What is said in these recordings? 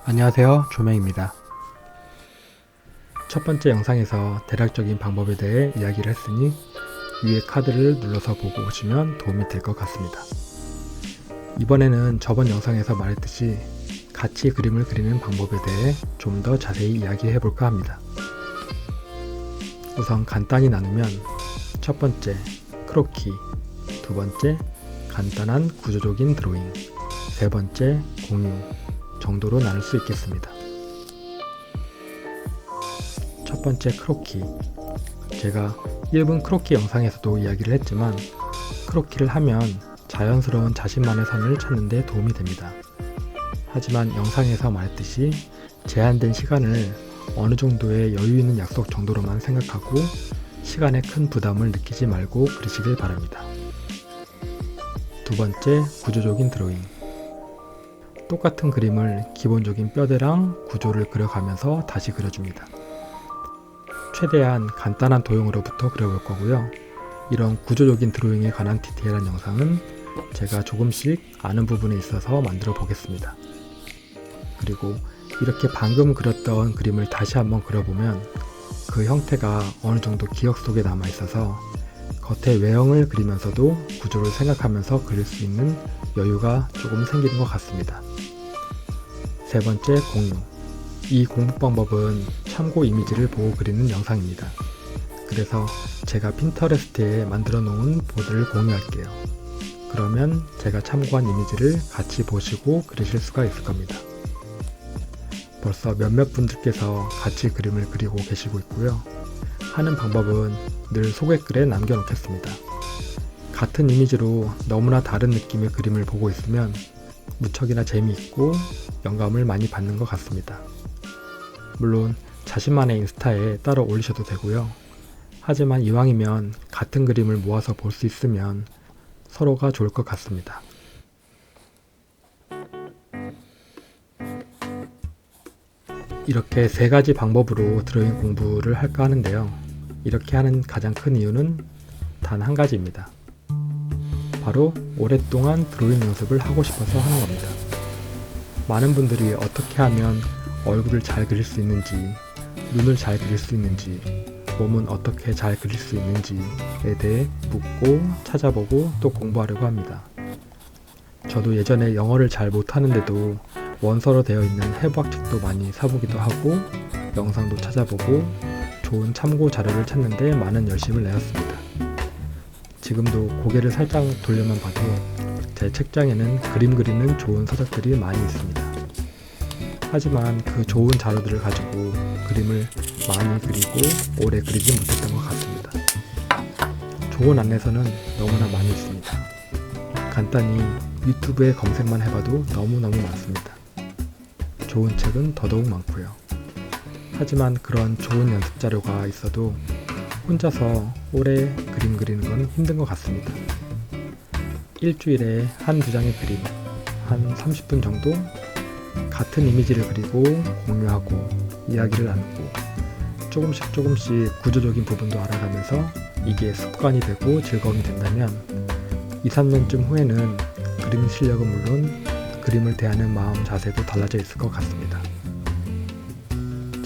안녕하세요, 조명입니다. 첫 번째 영상에서 대략적인 방법에 대해 이야기를 했으니 위에 카드를 눌러서 보고 오시면 도움이 될 것 같습니다. 이번에는 저번 영상에서 말했듯이 같이 그림을 그리는 방법에 대해 좀 더 자세히 이야기해 볼까 합니다. 우선 간단히 나누면 첫 번째 크로키, 두 번째 간단한 구조적인 드로잉, 세 번째 공유 정도로 나눌 수 있겠습니다. 첫 번째 크로키, 제가 1분 크로키 영상에서도 이야기를 했지만 크로키를 하면 자연스러운 자신만의 선을 찾는 데 도움이 됩니다. 하지만 영상에서 말했듯이 제한된 시간을 어느 정도의 여유 있는 약속 정도로만 생각하고 시간에 큰 부담을 느끼지 말고 그리시길 바랍니다. 두 번째, 구조적인 드로잉. 똑같은 그림을 기본적인 뼈대랑 구조를 그려가면서 다시 그려줍니다. 최대한 간단한 도형으로부터 그려볼 거고요. 이런 구조적인 드로잉에 관한 디테일한 영상은 제가 조금씩 아는 부분에 있어서 만들어 보겠습니다. 그리고 이렇게 방금 그렸던 그림을 다시 한번 그려보면 그 형태가 어느 정도 기억 속에 남아 있어서 겉에 외형을 그리면서도 구조를 생각하면서 그릴 수 있는 여유가 조금 생기는 것 같습니다. 세 번째, 공유. 이 공부 방법은 참고 이미지를 보고 그리는 영상입니다. 그래서 제가 핀터레스트에 만들어 놓은 보드를 공유할게요. 그러면 제가 참고한 이미지를 같이 보시고 그리실 수가 있을 겁니다. 벌써 몇몇 분들께서 같이 그림을 그리고 계시고 있고요. 하는 방법은 늘 소개글에 남겨놓겠습니다. 같은 이미지로 너무나 다른 느낌의 그림을 보고 있으면 무척이나 재미있고 영감을 많이 받는 것 같습니다. 물론 자신만의 인스타에 따로 올리셔도 되고요. 하지만 이왕이면 같은 그림을 모아서 볼 수 있으면 서로가 좋을 것 같습니다. 이렇게 세 가지 방법으로 드로잉 공부를 할까 하는데요. 이렇게 하는 가장 큰 이유는 단 한 가지입니다. 바로 오랫동안 드로잉 연습을 하고 싶어서 하는 겁니다. 많은 분들이 어떻게 하면 얼굴을 잘 그릴 수 있는지, 눈을 잘 그릴 수 있는지, 몸은 어떻게 잘 그릴 수 있는지에 대해 묻고 찾아보고 또 공부하려고 합니다. 저도 예전에 영어를 잘 못하는데도 원서로 되어 있는 해부학책도 많이 사보기도 하고 영상도 찾아보고 좋은 참고 자료를 찾는 데 많은 열심을 내었습니다. 지금도 고개를 살짝 돌려만 봐도 제 책장에는 그림 그리는 좋은 서적들이 많이 있습니다. 하지만 그 좋은 자료들을 가지고 그림을 많이 그리고 오래 그리지 못했던 것 같습니다. 좋은 안내서는 너무나 많이 있습니다. 간단히 유튜브에 검색만 해봐도 너무너무 많습니다. 좋은 책은 더더욱 많고요. 하지만 그런 좋은 연습 자료가 있어도 혼자서 오래 그림 그리는 건 힘든 것 같습니다. 일주일에 한두 장의 그림, 한 30분 정도 같은 이미지를 그리고 공유하고 이야기를 나누고 조금씩 구조적인 부분도 알아가면서 이게 습관이 되고 즐거움이 된다면 2, 3년쯤 후에는 그림 실력은 물론 그림을 대하는 마음 자세도 달라져 있을 것 같습니다.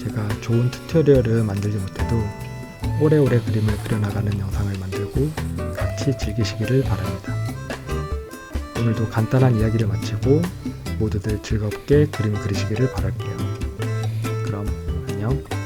제가 좋은 튜토리얼을 만들지 못해도 오래오래 그림을 그려나가는 영상을 만들고 같이 즐기시기를 바랍니다. 오늘도 간단한 이야기를 마치고 모두들 즐겁게 그림 그리시기를 바랄게요. 그럼 안녕.